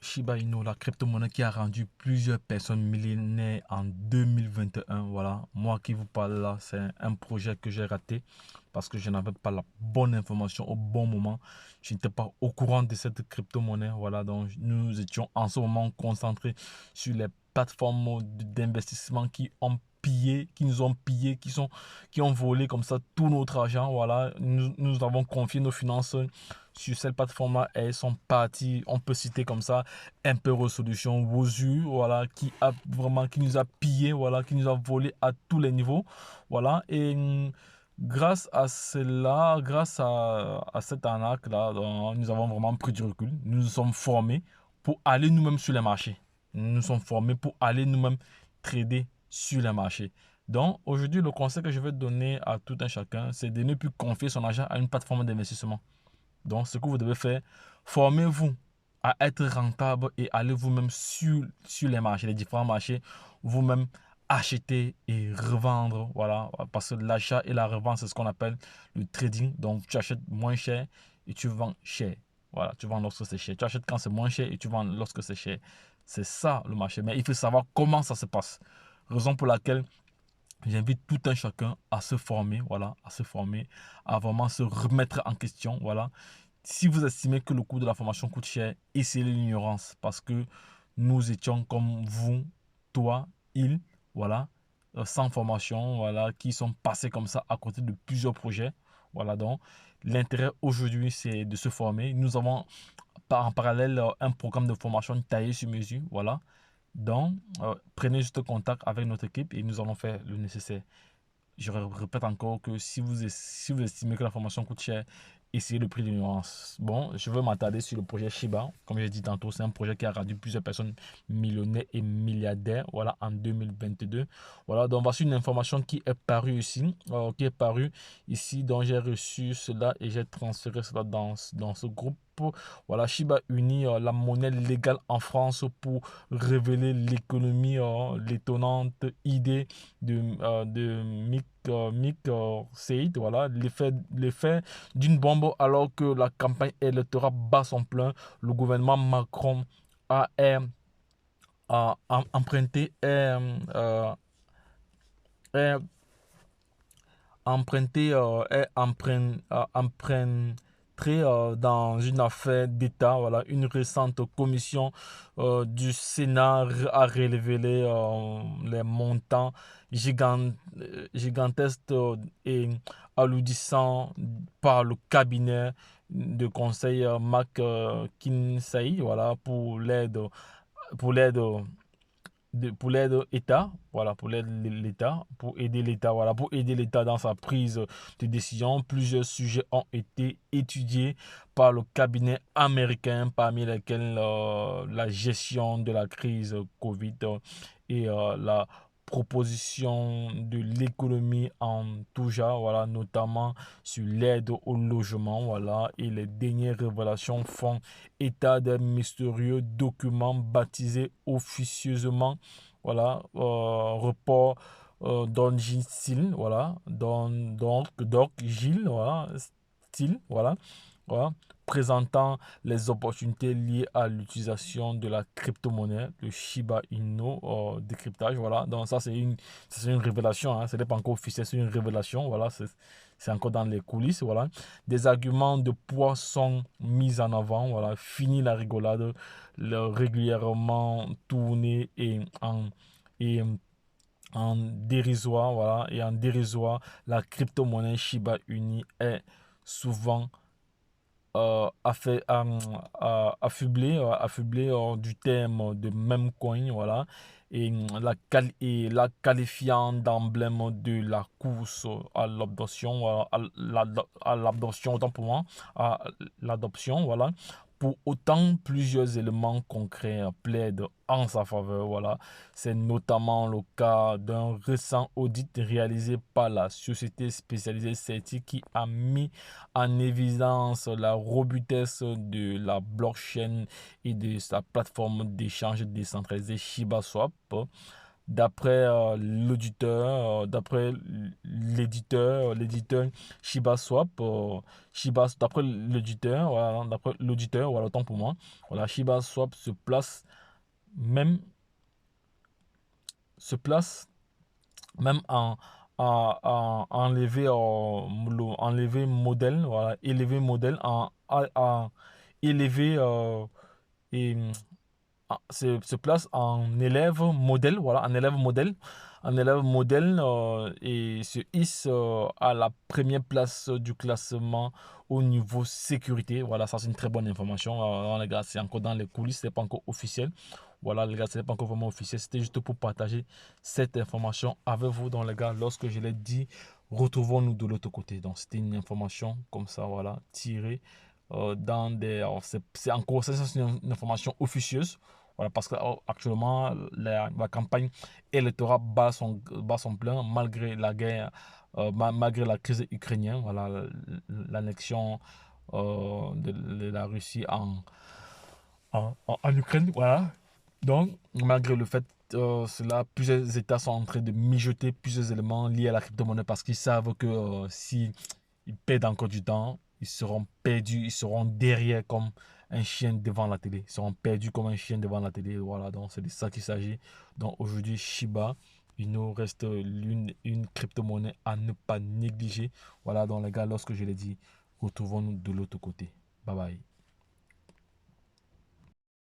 Shiba Inu, la crypto-monnaie qui a rendu plusieurs personnes millionnaires en 2021. Voilà, moi qui vous parle là, c'est un projet que j'ai raté parce que je n'avais pas la bonne information au bon moment. Je n'étais pas au courant de cette crypto-monnaie. Voilà, donc nous étions en ce moment concentrés sur les plateformes d'investissement qui nous ont pillé, qui ont volé comme ça tout notre argent. Voilà, nous avons confié nos finances sur cette plateforme-là et elles sont parties. On peut citer comme ça un peu Resolution, Wozu, voilà, qui nous a pillé, voilà, qui nous a volé à tous les niveaux. Voilà, et grâce à cela, grâce à cette arnaque-là, nous avons vraiment pris du recul. Nous nous sommes formés pour aller nous-mêmes sur les marchés. Nous nous sommes formés pour aller nous-mêmes trader sur les marchés. Donc, aujourd'hui, le conseil que je vais donner à tout un chacun, c'est de ne plus confier son argent à une plateforme d'investissement. Donc, ce que vous devez faire, formez-vous à être rentable et allez vous-même sur les marchés, les différents marchés, vous-même acheter et revendre. Voilà, parce que l'achat et la revente, c'est ce qu'on appelle le trading. Donc, tu achètes moins cher et tu vends cher. Voilà, tu vends lorsque c'est cher. Tu achètes quand c'est moins cher et tu vends lorsque c'est cher. C'est ça le marché. Mais il faut savoir comment ça se passe. Raison pour laquelle j'invite tout un chacun à se former, voilà, à se former, à vraiment se remettre en question, voilà. Si vous estimez que le coût de la formation coûte cher, essayez l'ignorance parce que nous étions comme vous, toi, il, voilà, sans formation, voilà, qui sont passés comme ça à côté de plusieurs projets. Voilà, donc l'intérêt aujourd'hui, c'est de se former. Nous avons en parallèle un programme de formation taillé sur mesure, voilà. Donc, prenez juste contact avec notre équipe et nous allons faire le nécessaire. Je répète encore que si vous estimez que la formation coûte cher, essayez le prix de nuance. Bon, je veux m'attarder sur le projet Shiba. Comme j'ai dit tantôt, c'est un projet qui a rendu plusieurs personnes millionnaires et milliardaires, voilà, en 2022. Voilà, donc voici une information qui est parue ici, donc j'ai reçu cela et j'ai transféré cela dans ce groupe. Voilà, Shiba Inu, la monnaie légale en France pour révéler l'économie, l'étonnante idée de Mick Said, voilà, l'effet d'une bombe alors que la campagne électorale bat son plein. Le gouvernement Macron a, emprunté, est emprunté, emprunté dans une affaire d'État. Voilà, une récente commission du Sénat a révélé les montants gigantesques et alourdissants par le cabinet de conseil McKinsey, voilà, pour l'aide pour l'aide État, voilà, pour l'aide l'État, pour aider l'État, voilà, pour aider l'État dans sa prise de décision. Plusieurs sujets ont été étudiés par le cabinet américain, parmi lesquels la gestion de la crise Covid et la proposition de l'économie en tout genre, voilà, notamment sur l'aide au logement, voilà, et les dernières révélations font état d'un mystérieux document baptisé officieusement, voilà, report Don Gilles, voilà, Doc Gilles, voilà, style, voilà, voilà, présentant les opportunités liées à l'utilisation de la crypto-monnaie, le Shiba Inu, décryptage, voilà. Donc ça, c'est une révélation, hein, ce n'est pas encore officiel, c'est une révélation, voilà, c'est encore dans les coulisses, voilà. Des arguments de poids sont mis en avant, voilà. Fini la rigolade, régulièrement tourné et en dérisoire, voilà, et en dérisoire, la crypto-monnaie Shiba Inu est souvent affublé du terme de même coin, voilà, et la qualifiant d'emblème de la course à l'adoption, voilà, à l'adoption, autant pour moi, à l'adoption, voilà. Pour autant, plusieurs éléments concrets plaident en sa faveur, voilà. C'est notamment le cas d'un récent audit réalisé par la société spécialisée CETI qui a mis en évidence la robustesse de la blockchain et de sa plateforme d'échange décentralisée ShibaSwap. d'après l'auditeur, d'après l'éditeur Shiba Swap, d'après l'auditeur, voilà, autant pour moi, voilà, Shiba Swap même, se place même enlever, enlever modèle, voilà, élever modèle, élever, et se place en élève modèle, voilà, en élève modèle, et se hisse à la première place du classement au niveau sécurité. Voilà, ça c'est une très bonne information. Les gars, c'est encore dans les coulisses, c'est pas encore officiel. Voilà, les gars, c'est pas encore vraiment officiel. C'était juste pour partager cette information avec vous. Donc, les gars, lorsque je l'ai dit, retrouvons-nous de l'autre côté. Donc, c'était une information comme ça, voilà, tirée dans des. C'est encore, c'est une information officieuse. Voilà, parce qu'actuellement, la campagne électorale bat son plein malgré la guerre, malgré la crise ukrainienne, voilà, l'annexion de la Russie en Ukraine. Voilà. Donc, malgré le fait cela, plusieurs États sont en train de mijoter plusieurs éléments liés à la crypto-monnaie parce qu'ils savent que si ils perdent encore du temps, ils seront perdus, ils seront derrière comme un chien devant la télé. Ils seront perdus comme un chien devant la télé. Voilà, donc c'est de ça qu'il s'agit. Donc aujourd'hui, Shiba, il nous reste une crypto-monnaie à ne pas négliger. Voilà, donc les gars, lorsque je l'ai dit, retrouvons-nous de l'autre côté. Bye bye.